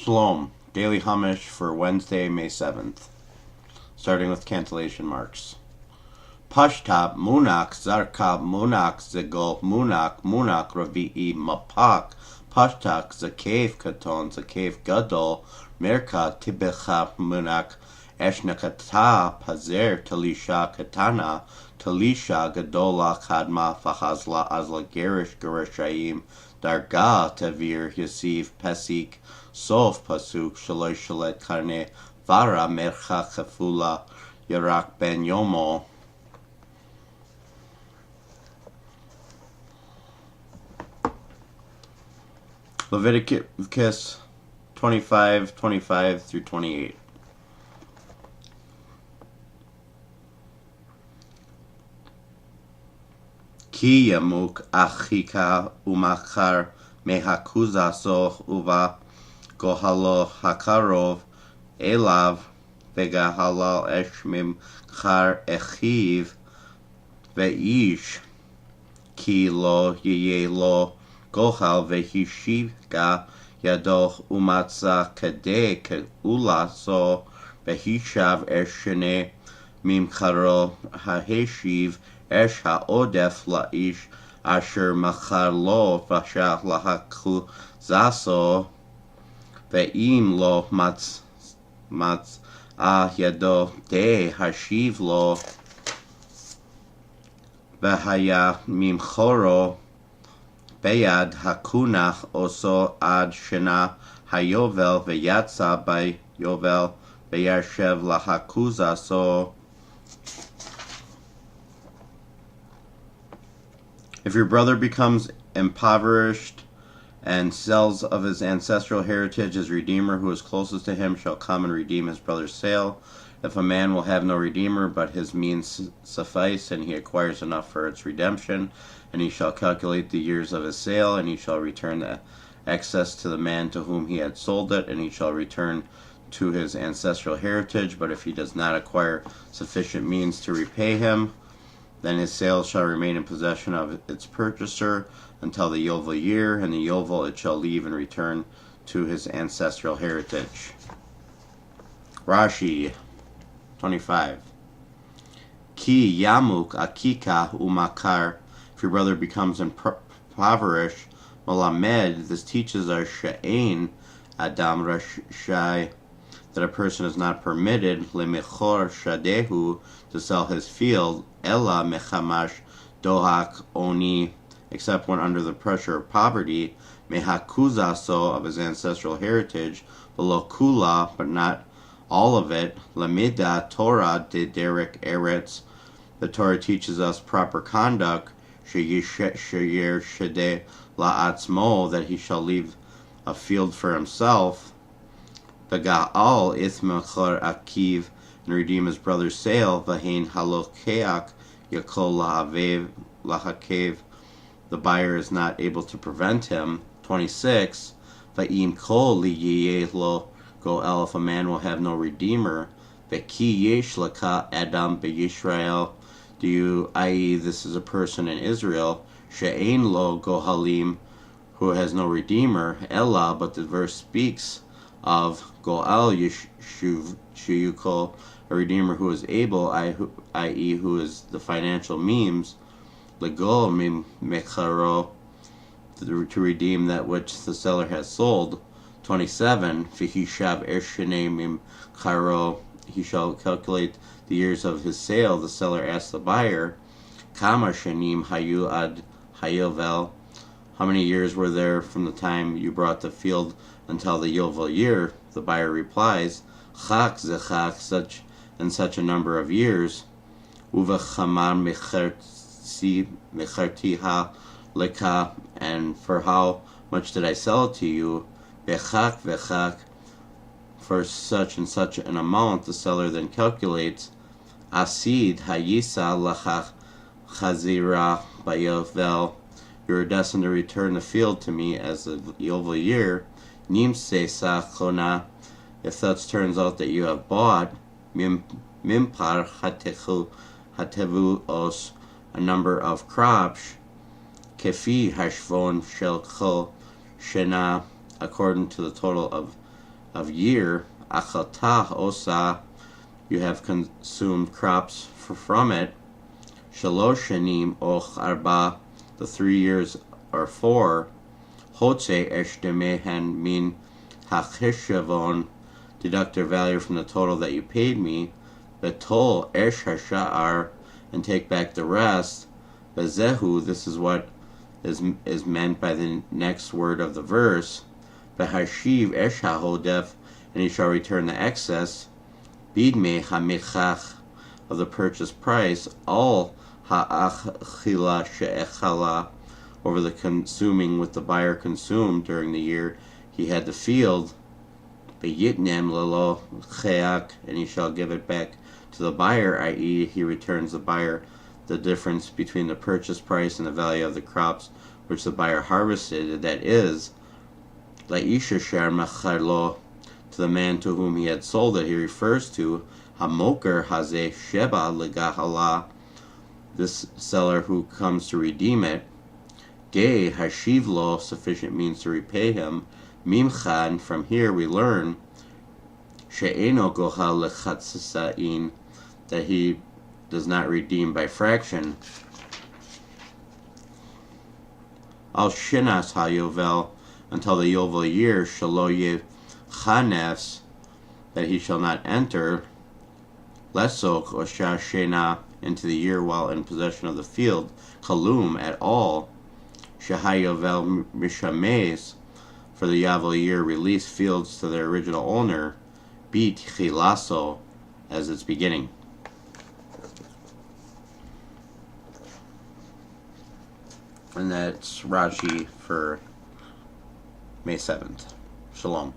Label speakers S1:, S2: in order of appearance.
S1: Shalom, Daily Humish for Wednesday, May 7th, starting with cancellation marks. Pashtab, Munak, Zarkab, Munak, Zegol, Munak, Ravi'i, Mapak, Pashtak, Zakev, Katon, Zakev, Gadol, Merka, Tibecha, Munak, Eshnakata, Pazer, Talisha, Katana, Talisha, Gadola, Kadma, Fahazla, Azla, Gerish, Gereshayim, Darga, Tavir, Yasiv, Pesik, Sof, Pasuk, Shalosh, Shalet, Karne, Vara, Mercha, Chafula, Yarak, Ben Yomo. Leviticus 25:25 through 28. Ki yamuk achika umakar mehakuzaso uva gohalo hakarov elav vegahalal eshmim char echiv veish ki lo yeye lo gohal vehishiga yadoch umatza kade keula so vehishav eshene mimcharo haheshiv esh ha'odef la'ish asher machar lo vashach lahaku zaso ve'im lo matz yado de hashiv lo v'haya mimchoro Beyad hakunach oso ad shena hayovel veyatza by yovel veyashev lahakuza so. If your brother becomes impoverished and sells of his ancestral heritage, his redeemer who is closest to him shall come and redeem his brother's sale. If a man will have no redeemer, but his means suffice, and he acquires enough for its redemption, and he shall calculate the years of his sale, and he shall return the excess to the man to whom he had sold it, and he shall return to his ancestral heritage. But if he does not acquire sufficient means to repay him, then his sale shall remain in possession of its purchaser until the Yovel year, and the Yovel it shall leave and return to his ancestral heritage. Rashi 25. Ki yamuk akika umakar. If your brother becomes impoverished, malamed, this teaches our she'ein adam rashai, that a person is not permitted lemechor shadehu, to sell his field, ella mechamash dohak oni, except when under the pressure of poverty, mehakuzaso, of his ancestral heritage, velokula, but not all of it, lamida Torah de derek eretz, the Torah teaches us proper conduct, sheyer shede la'atzmo, that he shall leave a field for himself, v'ga'al ithmachar akiv, and redeem his brother's sale, v'hein halokeach yakol lahakev, the buyer is not able to prevent him. 26. V'im kol liyeh lo goel, if a man will have no redeemer, v'ki yesh laka adam b'Yisrael, do you, i.e. this is a person in Israel, she'ein lo gohalim, who has no redeemer, ella, but the verse speaks of goel yeshuv sheyukol, a redeemer who is able, i.e. who is the financial means, legol mim mecharo, to redeem that which the seller has sold. 27. V'hishav eshene mim charo, he shall calculate the years of his sale. The seller asks the buyer, Kama shenim hayu ad hayovel, how many years were there from the time you brought the field until the Yovel year? The buyer replies, Chak zechak, such and such a number of years. Uvechamar mechartiha leka, and for how much did I sell it to you? Vechak vechak, for such and such an amount. The seller then calculates, Asid hayisa lachach chazira bayovel, you are destined to return the field to me as the Yovel year. Nimse sachona, if that turns out that you have bought, mimpar hatevu os, a number of crops, kefi hashvon shel chol shena, according to the total of of year, achalta osa, you have consumed crops from it, shalosh shanim och arba, the 3 years or 4, hotze eshdemehen min hachishavon, deduct their value from the total that you paid me, betol esh hasha'ar, and take back the rest, bezehu, this is what is meant by the next word of the verse, behashiv esh hahodef, and he shall return the excess, bidme hamichach, of the purchase price, all ha'achila she'echala, over the consuming with the buyer consumed during the year he had the field, beyitnem lelo cheak, and he shall give it back to the buyer, i.e. he returns the buyer the difference between the purchase price and the value of the crops which the buyer harvested, that is, la'isha sher macharlo, to the man to whom he had sold it. He refers to hamoker hazeh sheba legahala, this seller who comes to redeem it, ge hashivlo, sufficient means to repay him, mimcha, and from here we learn she'eno gohal lechatzisain, that he does not redeem by fraction, al shinas hayovel, until the yovel year, shalo yechanefs, that he shall not enter, lesok osha shena, into the year while in possession of the field, kalum, at all, shehayovel mishames, for the yavel year release fields to their original owner, bit chilaso, as its beginning. And that's Rashi for May 7th. Shalom.